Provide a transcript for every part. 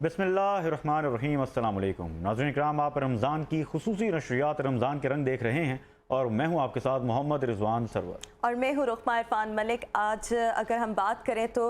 बिस्मिल्लाहिर्रहमानिर्रहीम। अस्सलाम वालेकुम नाज़रीन इकराम, आप रमज़ान की खुसूसी नशरियात रमज़ान के रंग देख रहे हैं और मैं हूं आपके साथ मोहम्मद रिजवान सरवर और मैं हूं रुखमा इरफान मलिक। आज अगर हम बात करें तो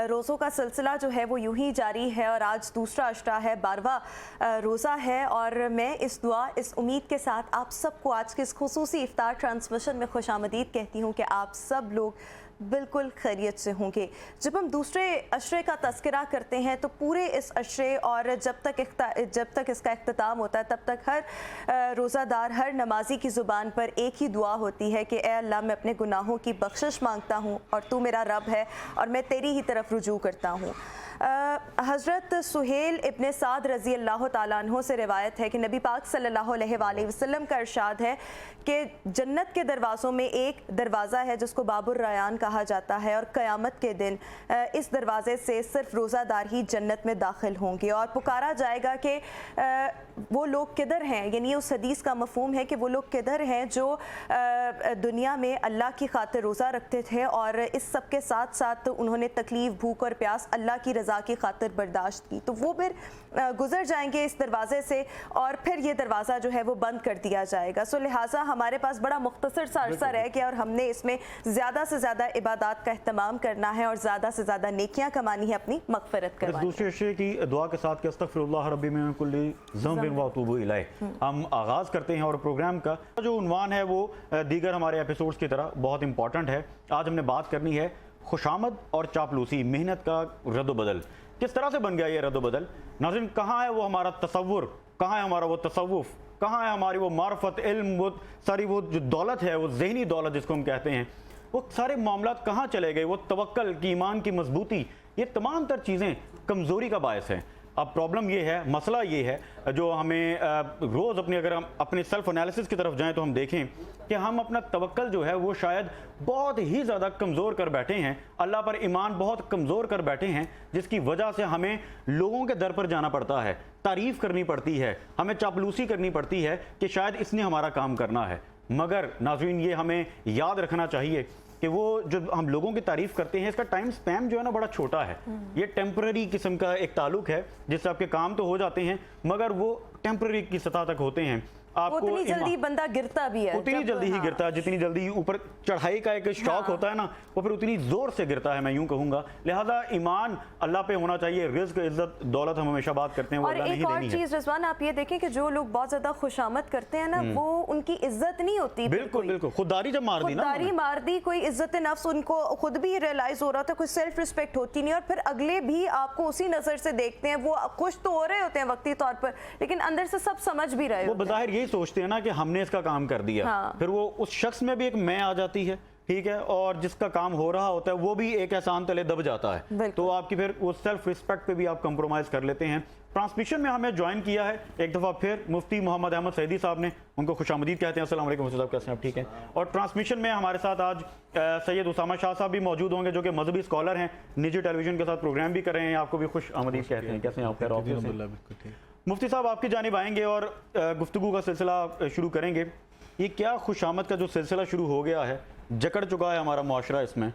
रोज़ों का सिलसिला जो है वो यूं ही जारी है और आज दूसरा अशरा है, 12वां रोज़ा है। और मैं इस दुआ, इस उम्मीद के साथ आप सबको आज के इस खुसूसी इफ्तार ट्रांसमिशन में खुशामदीद कहती हूँ कि आप सब लोग बिल्कुल खैरियत से होंगे। जब हम दूसरे अशरे का तज़किरा करते हैं तो पूरे इस अशरे और जब तक इसका इख्तिताम होता है तब तक हर रोज़ादार, हर नमाजी की ज़ुबान पर एक ही दुआ होती है कि ए अल्लाह, मैं अपने गुनाहों की बख्शिश मांगता हूँ और तू मेरा रब है और मैं तेरी ही तरफ रुजू करता हूँ। हज़रत सुहेल इब्न साद रज़ी अल्लाह ताला अन्हो से रिवायत है कि नबी पाक सल्लल्लाहु अलैहि वसल्लम का इरशाद है कि जन्नत के दरवाज़ों में एक दरवाज़ा है जिसको बाबुर रयान कहा जाता है और क़यामत के दिन इस दरवाज़े से सिर्फ रोज़ादार ही जन्नत में दाखिल होंगे और पुकारा जाएगा कि वो लोग किधर हैं। यानी उस हदीस का मफ़हूम है कि वो लोग किधर हैं जो दुनिया में अल्लाह की खातिर रोज़ा रखते थे और इस सब के साथ साथ उन्होंने तकलीफ़, भूख और प्यास अल्लाह की रज़ा की खातिर बर्दाश्त की, तो वो फिर गुज़र जाएंगे इस दरवाज़े से और फिर ये दरवाज़ा जो है वो बंद कर दिया जाएगा। सो लिहाजा हमारे पास बड़ा मुख्तसर सा अरसा रह गया और हमने इसमें ज़्यादा से ज़्यादा इबादत का एहतमाम करना है और ज़्यादा से ज़्यादा नेकियां कमानी है, अपनी मग़फ़िरत करवानी है। दूसरे अशरे की दुआ के साथ कि अस्तग़फ़िरुल्लाह रब्बी मिन कुल्ली ज़ंबिन व अतूबु इलैह हम आगाज़ करते हैं और प्रोग्राम का जो उन्वान है वो दीगर हमारे एपिसोड्स की तरह बहुत इंपॉर्टेंट है। आज हमने बात करनी है खुशामद और चापलूसी, मेहनत का रद्द-ओ-बदल। किस तरह से बन गया ये रद्द-ओ-बदल? नाज़रीन, कहाँ है वो हमारा तसव्वुर, कहाँ है हमारा वो तसव्वुफ़, कहाँ है हमारी वो मार्फत, इल्म, वो सारी वो जो दौलत है, वो ज़हनी दौलत जिसको हम कहते हैं, वो सारे मामलात कहाँ चले गए? वो तवक्कल की, ईमान की मजबूती, ये तमाम तर चीज़ें कमज़ोरी का बायस हैं। अब प्रॉब्लम ये है, मसला ये है जो हमें रोज़ अगर हम अपने सेल्फ एनालिसिस की तरफ जाएं तो हम देखें कि हम अपना तवक्कल जो है वो शायद बहुत ही ज़्यादा कमज़ोर कर बैठे हैं, अल्लाह पर ईमान बहुत कमज़ोर कर बैठे हैं, जिसकी वजह से हमें लोगों के दर पर जाना पड़ता है, तारीफ़ करनी पड़ती है, हमें चापलूसी करनी पड़ती है कि शायद इसने हमारा काम करना है। मगर नाज़रीन, ये हमें याद रखना चाहिए कि वो जो हम लोगों की तारीफ़ करते हैं इसका टाइम स्पैम जो है ना बड़ा छोटा है। ये टेम्पररी किस्म का एक ताल्लुक है जिससे आपके काम तो हो जाते हैं मगर वो टेम्पररी की सतह तक होते हैं। आपको उतनी जल्दी बंदा गिरता भी है, उतनी जल्दी ही गिरता है जितनी जल्दी ऊपर चढ़ाई का एक शौक होता है ना, वो फिर उतनी जोर से गिरता है, मैं यूं कहूंगा। लिहाजा ईमान अल्लाह पे होना चाहिए। रिज़्क़, इज्जत, दौलत हम हमेशा बात करते हैं, वो अल्लाह नहीं देनी है। और एक और चीज़ रिजवान, आप ये देखें कि जो लोग बहुत ज्यादा खुशामद करते हैं ना, वो उनकी इज्जत नहीं होती। बिल्कुल बिल्कुल, खुददारी जब मार दी ना, खुददारी मार दी, कोई इज्जत नफ्स उनको खुद भी रियलाइज हो रहा था, कोई सेल्फ रिस्पेक्ट होती नहीं और फिर अगले भी आपको उसी नजर से देखते हैं। वो खुश तो हो रहे होते हैं वक्ती तौर पर, लेकिन अंदर से सब समझ भी रहे वो बज़ाहिर यही सोचते हैं ना कि हमने इसका काम कर दिया। फिर वो उस शख्स में भी एक मैं आ जाती है, ठीक है, और जिसका काम हो रहा होता है वो भी एक एहसान तले दब जाता है, तो आपकी फिर वो सेल्फ रिस्पेक्ट पे भी आप कंप्रोमाइज कर लेते हैं। ट्रांसमिशन में हमें ज्वाइन किया है एक दफ़ा फिर मुफ्ती मोहम्मद अहमद सईदी साहब ने, उनको खुशामदीद कहते हैं। अस्सलाम वालेकुम साहब, कैसे हैं आप? ठीक हैं। और ट्रांसमिशन में हमारे साथ आज सैयद उसामा शाह साहब भी मौजूद होंगे जो कि मजहबी स्कॉलर हैं, निजी टेलीविजन के साथ प्रोग्राम भी कर रहे हैं, आपको भी खुश आमदीद कहते हैं। कैसे हैं आप? मुफ्ती साहब आपकी जानिब आएंगे और गुफ्तगू का सिलसिला शुरू करेंगे। ये क्या खुशामद का जो सिलसिला शुरू हो गया है, जकड़ चुका है हमारा मुआशरा इसमें,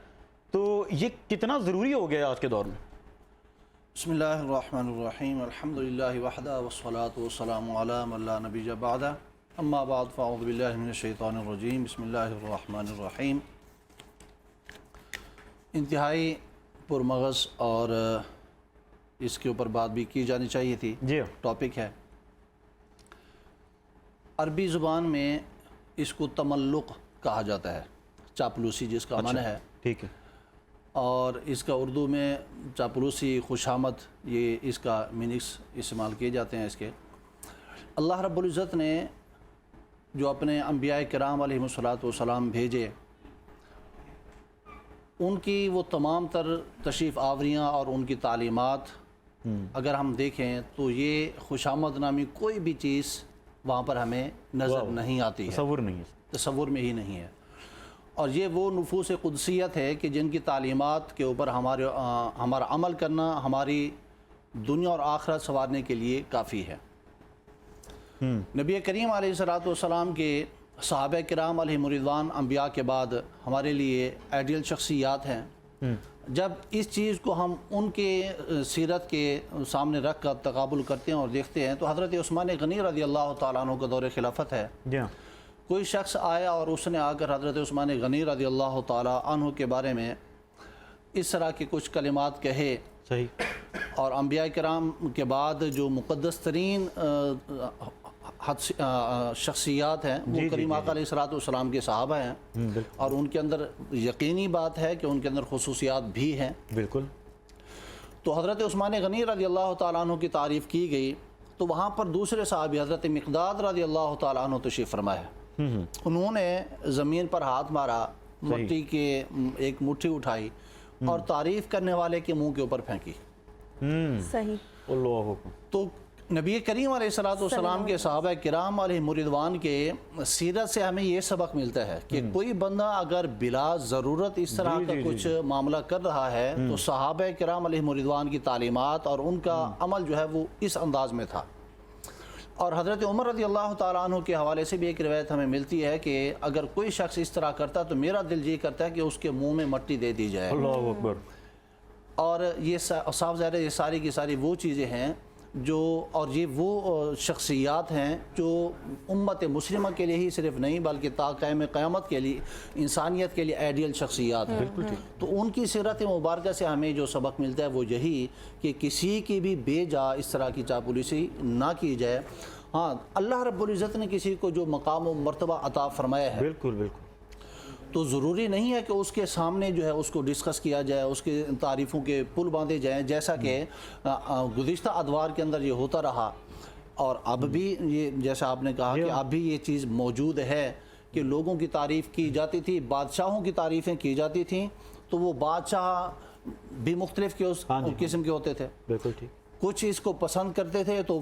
तो ये कितना ज़रूरी हो गया आज के दौर में? बिस्मिल्लाहिर्रहमानिर्रहीम, अल्हम्दुलिल्लाहि वहदा वस्सलातु वस्सलामु अला मन ला नबिय्य बअदा, अम्मा बाद फ़अऊज़ु बिल्लाहि मिनश शैतानिर रजीम, बिस्मिल्लाहिर्रहमानिर्रहीम। इंतहाई पुरमगज़ और इसके ऊपर बात भी की जानी चाहिए थी। जी, टॉपिक है, अरबी ज़ुबान में इसको तमल्लुक़ कहा जाता है, चापलूसी जिसका माना है, ठीक है, और इसका उर्दू में चापलूसी, खुशामद, ये इसका मीनिंग्स इस्तेमाल किए जाते हैं इसके। अल्लाह रब्बुल इज़्ज़त ने जो अपने अंबिया किराम अलैहिमुस्सलातु वस्सलाम भेजे, उनकी वो तमाम तर तशरीफ़ आवरियाँ और उनकी तालीमात अगर हम देखें तो ये खुशामद नामी कोई भी चीज़ वहाँ पर हमें नज़र नहीं आती है, तसव्वुर में ही नहीं है। और ये वो नुफूस कुदसियत है कि जिनकी तालीमात के ऊपर हमारा अमल करना हमारी दुनिया और आखिरत संवारने के लिए काफ़ी है। नबी करीम अलैहिस्सलातु वस्सलाम के सहाबा किराम अलैहिमुर्रिज़वान अंबिया के बाद हमारे लिए आइडियल शख्सियात हैं جب اس چیز کو ہم ان کے سیرت کے سامنے رکھ کر تقابل کرتے ہیں اور دیکھتے ہیں تو حضرت عثمان غنی رضی اللہ تعالیٰ عنہ کا دور خلافت ہے. کوئی شخص آیا اور اس نے آ کر حضرت عثمان غنی رضی اللہ تعالیٰ عنہ کے بارے میں اس طرح کے کچھ کلمات کہے. اور انبیاء کرام کے بعد جو مقدس ترین شخصیات ہیں وہ کریم آقا علیہ السلام کے صحابہ ہیں، اور ان کے اندر یقینی بات ہے کہ ان کے اندر خصوصیات بھی ہیں. بالکل. تو حضرت عثمان غنی رضی اللہ تعالیٰ عنہ کی تعریف کی گئی تو وہاں پر دوسرے صحابی حضرت مقداد رضی اللہ تعالیٰ عنہ تشریف فرما ہے. انہوں نے زمین پر ہاتھ مارا، مٹی کے ایک مٹھی اٹھائی اور تعریف کرنے والے کے منہ کے اوپر پھینکی. صحیح. تو نبی کریم علیہ السلام کے صحابہ کرام علیہ رضوان کے سیرت سے ہمیں یہ سبق ملتا ہے کہ کوئی بندہ اگر بلا ضرورت اس طرح کا کچھ معاملہ کر رہا ہے تو صحابہ کرام علیہ رضوان کی تعلیمات اور ان کا عمل جو ہے وہ اس انداز میں تھا. اور حضرت عمر رضی اللہ تعالیٰ عنہ کے حوالے سے بھی ایک روایت ہمیں ملتی ہے کہ اگر کوئی شخص اس طرح کرتا تو میرا دل یہ کرتا ہے کہ اس کے منہ میں مٹی دے دی جائے. اللہ اکبر. اور یہ صاف ظاہر ہے یہ ساری کی ساری وہ چیزیں ہیں جو، اور یہ وہ شخصیات ہیں جو امت مسلمہ کے لیے ہی صرف نہیں بلکہ تا قائم قیامت کے لیے انسانیت کے لیے آئیڈیل شخصیات ہیں. تو ان کی سیرت مبارکہ سے ہمیں جو سبق ملتا ہے وہ یہی کہ کسی کی بھی بے جا اس طرح کی چاپلوسی نہ کی جائے. ہاں، اللہ رب العزت نے کسی کو جو مقام و مرتبہ عطا فرمایا ہے تو ضروری نہیں ہے کہ اس کے سامنے جو ہے اس کو ڈسکس کیا جائے، اس کے تعریفوں کے پل باندھے جائیں، جیسا کہ گزشتہ ادوار کے اندر یہ ہوتا رہا. اور اب بھی یہ جیسا آپ نے کہا کہ اب بھی یہ چیز موجود ہے کہ لوگوں کی تعریف کی جاتی تھی، بادشاہوں کی تعریفیں کی جاتی تھیں تو وہ بادشاہ بھی مختلف قسم کے ہوتے تھے. بالکل ٹھیک. کچھ اس کو پسند کرتے تھے تو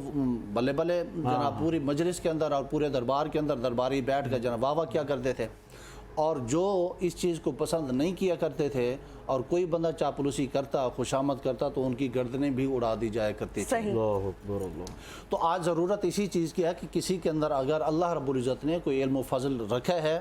بلے بلے جناب پوری مجلس کے اندر اور پورے دربار کے اندر درباری بیٹھ کر جناب واہ واہ کیا کرتے تھے. اور جو اس چیز کو پسند نہیں کیا کرتے تھے اور کوئی بندہ چاپلوسی کرتا، خوشامد کرتا تو ان کی گردنیں بھی اڑا دی جایا کرتی تھی. تو آج ضرورت اسی چیز کی ہے کہ کسی کے اندر اگر اللہ رب العزت نے کوئی علم و فضل رکھا ہے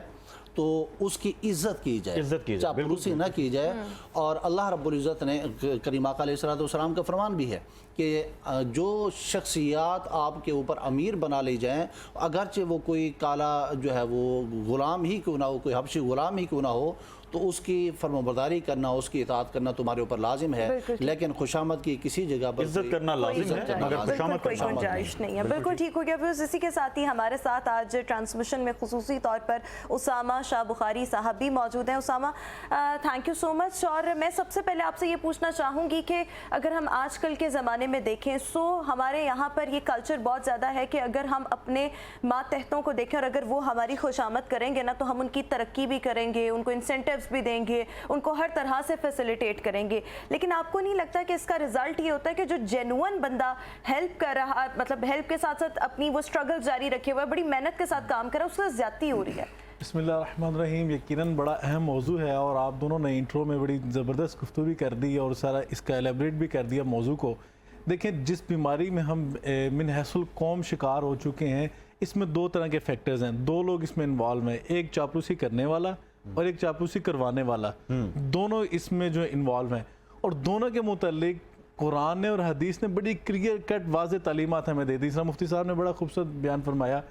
تو اس کی عزت کی جائے، چاپلوسی نہ کی جائے. اور اللہ رب العزت نے کریم آقا علیہ السلام کا فرمان بھی ہے کہ جو شخصیات آپ کے اوپر امیر بنا لی جائیں، اگرچہ وہ کوئی کالا جو ہے وہ غلام ہی کیوں نہ ہو، کوئی حبشی غلام ہی کیوں نہ ہو، تو اس کی فرمانبرداری کرنا، اس کی اطاعت کرنا تمہارے اوپر لازم ہے. لیکن خوشامد کی کسی جگہ پر عزت کرنا لازم ہے، مگر خوشامد کوئی گنجائش نہیں ہے. بالکل ٹھیک ہو گیا. پھر اسی کے ساتھ ہی ہمارے ساتھ آج ٹرانسمیشن میں خصوصی طور پر اسامہ شاہ بخاری صاحب بھی موجود ہیں. اسامہ، تھینک یو سو مچ. اور میں سب سے پہلے آپ سے یہ پوچھنا چاہوں گی کہ اگر ہم آج کل کے زمانے میں دیکھیں سو ہمارے یہاں پر یہ کلچر بہت زیادہ ہے کہ اگر ہم اپنے ماتحتوں کو دیکھیں اور اگر وہ ہماری خوشامد کریں گے نا تو ہم ان کی ترقی بھی کریں گے، ان کو انسینٹیوز بھی دیں گے، ان کو ہر طرح سے فیسیلیٹیٹ کریں گے. لیکن آپ کو نہیں لگتا کہ اس کا رزلٹ یہ ہوتا ہے کہ جو جینوئن بندہ ہیلپ کر رہا، مطلب ہیلپ کے ساتھ ساتھ اپنی وہ سٹرگل جاری رکھے ہوا ہے، بڑی محنت کے ساتھ کام کر رہا ہے، اس سے زیادتی ہو رہی ہے؟ بسم اللہ الرحمن الرحیم. یقیناً بڑا اہم موضوع ہے اور آپ دونوں نے انٹرو میں بڑی زبردست گفتگو بھی کر دی اور سارا اس کا ایلیبریٹ بھی کر دیا موضوع کو. دیکھیں، جس بیماری میں ہم من حیث القوم شکار ہو چکے ہیں، اس میں دو طرح کے فیکٹرز ہیں. دو لوگ اس میں انوالو ہیں، ایک چاپلوسی کرنے والا اور ایک چاپلوسی کروانے والا. دونوں اس میں جو انوالو ہیں اور دونوں کے متعلق قرآن نے اور حدیث نے بڑی کلیئر کٹ واضح تعلیمات ہمیں دے دی. اس طرح مفتی صاحب نے بڑا خوبصورت بیان فرمایا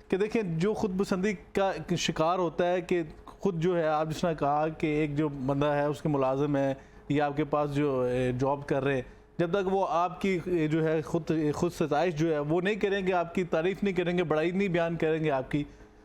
کہ دیکھیں جو خود پسندی کا شکار ہوتا ہے کہ خود جو ہے، آپ جس نے کہا کہ ایک جو بندہ ہے اس کے ملازم ہے یا آپ کے پاس جو جاب کر رہے ہیں، جب تک وہ آپ کی جو ہے خود ستائش جو ہے وہ نہیں کریں گے، آپ کی تعریف نہیں کریں گے، بڑائی نہیں بیان کریں گے آپ کی،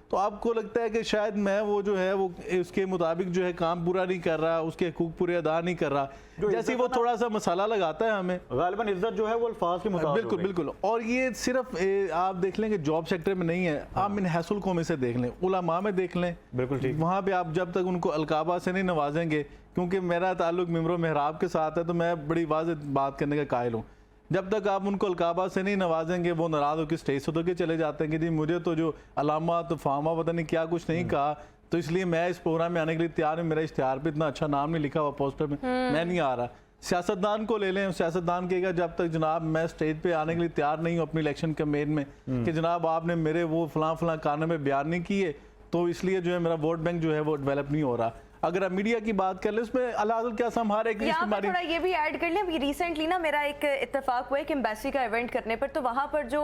تو آپ کو لگتا ہے کہ شاید میں وہ جو ہے وہ اس کے مطابق جو ہے کام پورا نہیں کر رہا، اس کے حقوق پورے ادا نہیں کر رہا. جیسے وہ تھوڑا سا مسئلہ لگاتا ہے ہمیں، غالباً عزت جو ہے وہ الفاظ کے مطابق. بالکل بالکل. اور یہ صرف آپ دیکھ لیں کہ جاب سیکٹر میں نہیں ہے، آپ من حیث القوم میں سے دیکھ لیں، علماء میں دیکھ لیں. بالکل ٹھیک. وہاں پہ آپ جب تک ان کو القابہ سے نہیں نوازیں گے، کیونکہ میرا تعلق ممبر و محراب کے ساتھ ہے تو میں بڑی واضح بات کرنے کا قائل ہوں، جب تک آپ ان کو القابہ سے نہیں نوازیں گے وہ ناراض ہو کے اسٹیج سے تو کے چلے جاتے ہیں کہ جی مجھے تو جو علامات فامہ پتہ نہیں کیا کچھ نہیں کہا، تو اس لیے میں اس پروگرام میں آنے کے لیے تیار ہوں، میرا اشتہار پہ اتنا اچھا نام نہیں لکھا ہوا پوسٹر میں، میں نہیں آ رہا. سیاستدان کو لے لیں، سیاستدان کہے گا جب تک جناب میں اسٹیج پہ آنے کے لیے تیار نہیں ہوں اپنی الیکشن کیمپین میں کہ جناب آپ نے میرے وہ فلاں کارنامے بیان نہیں کیے تو اس لیے جو ہے میرا ووٹ بینک جو ہے وہ ڈیولپ نہیں ہو رہا. अगर आप मीडिया की बात कर ले उसमें अल्लाह क्या संभाल है कि इस यहाँ पर बीमारी थोड़ा ये भी ऐड कर लें, अभी रिसेंटली ना मेरा एक इत्तेफाक हुआ है कि एम्बेसी का इवेंट करने पर, तो वहाँ पर जो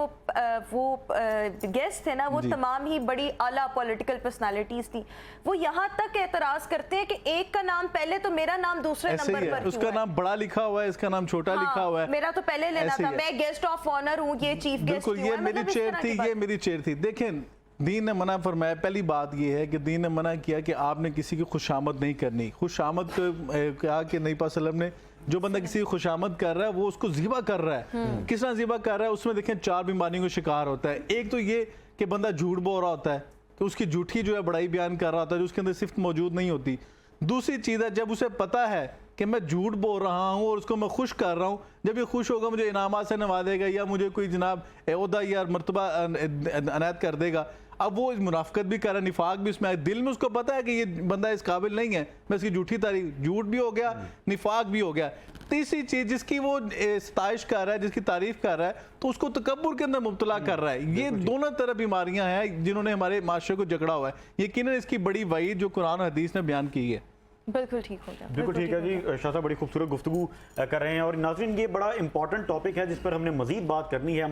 वो गेस्ट थे ना वो तमाम ही बड़ी आला पॉलिटिकल पर्सनालिटीज थी। वो यहाँ तक एतराज करते हैं कि एक का नाम पहले तो मेरा नाम दूसरे ऐसे ही नंबर है, पर उसका नाम बड़ा लिखा हुआ है, इसका नाम छोटा लिखा हुआ है, मेरा तो पहले लेना ऐसे था, ही है। मैं गेस्ट ऑफ ऑनर हूँ, ये चीफ गेस्ट बिल्कुल, ये मेरी चेयर थी, ये मेरी चेयर थी। देखें, दीन ने मना फरमाया, पहली बात ये है कि दीन ने मना किया कि आपने किसी की खुशामद नहीं करनी। खुशामद कहा कि नबी पाक सल्लल्लाहु अलैहि वसल्लम ने, जो बंदा किसी की खुशामद कर रहा है वो उसको ज़िबा कर रहा है। किस तरह ज़िबा कर रहा है? उसमें देखें 4 बीमारियों का शिकार होता है। एक तो ये कि बंदा झूठ बोल रहा होता है, कि उसकी झूठी जो है बड़ाई बयान कर रहा होता है, जो उसके अंदर सिफ्त मौजूद नहीं होती। दूसरी चीज़ है जब उसे पता है कि मैं झूठ बोल रहा हूँ और उसको मैं खुश कर रहा हूँ, जब ये खुश होगा मुझे इनामात से नवाजेगा या मुझे कोई जनाब ओहदा या मर्तबा अनायत कर देगा, अब वो मुनाफिकत भी कर रहा है, निफाक भी उसमें, दिल में उसको पता है कि ये बंदा इस काबिल नहीं है, मैं इसकी झूठी तारीफ, झूठ भी हो गया, निफाक भी हो गया। तीसरी चीज़ जिसकी वो सताइश कर रहा है, जिसकी तारीफ कर रहा है, तो उसको तकब्बुर के अंदर मुब्तला कर रहा है। ये दोनों तरह बीमारियां हैं जिन्होंने हमारे माशरे को जकड़ा हुआ है। यकीनन इसकी बड़ी वईद जो कुरान और हदीस ने बयान की है। बिल्कुल ठीक हो गया, बिल्कुल ठीक है जी। शाह साहब बड़ी खूबसूरत गुफ्तगू कर रहे हैं और नाज़रीन ये बड़ा इंपॉर्टेंट टॉपिक है जिस पर हमने मज़ीद बात करनी है।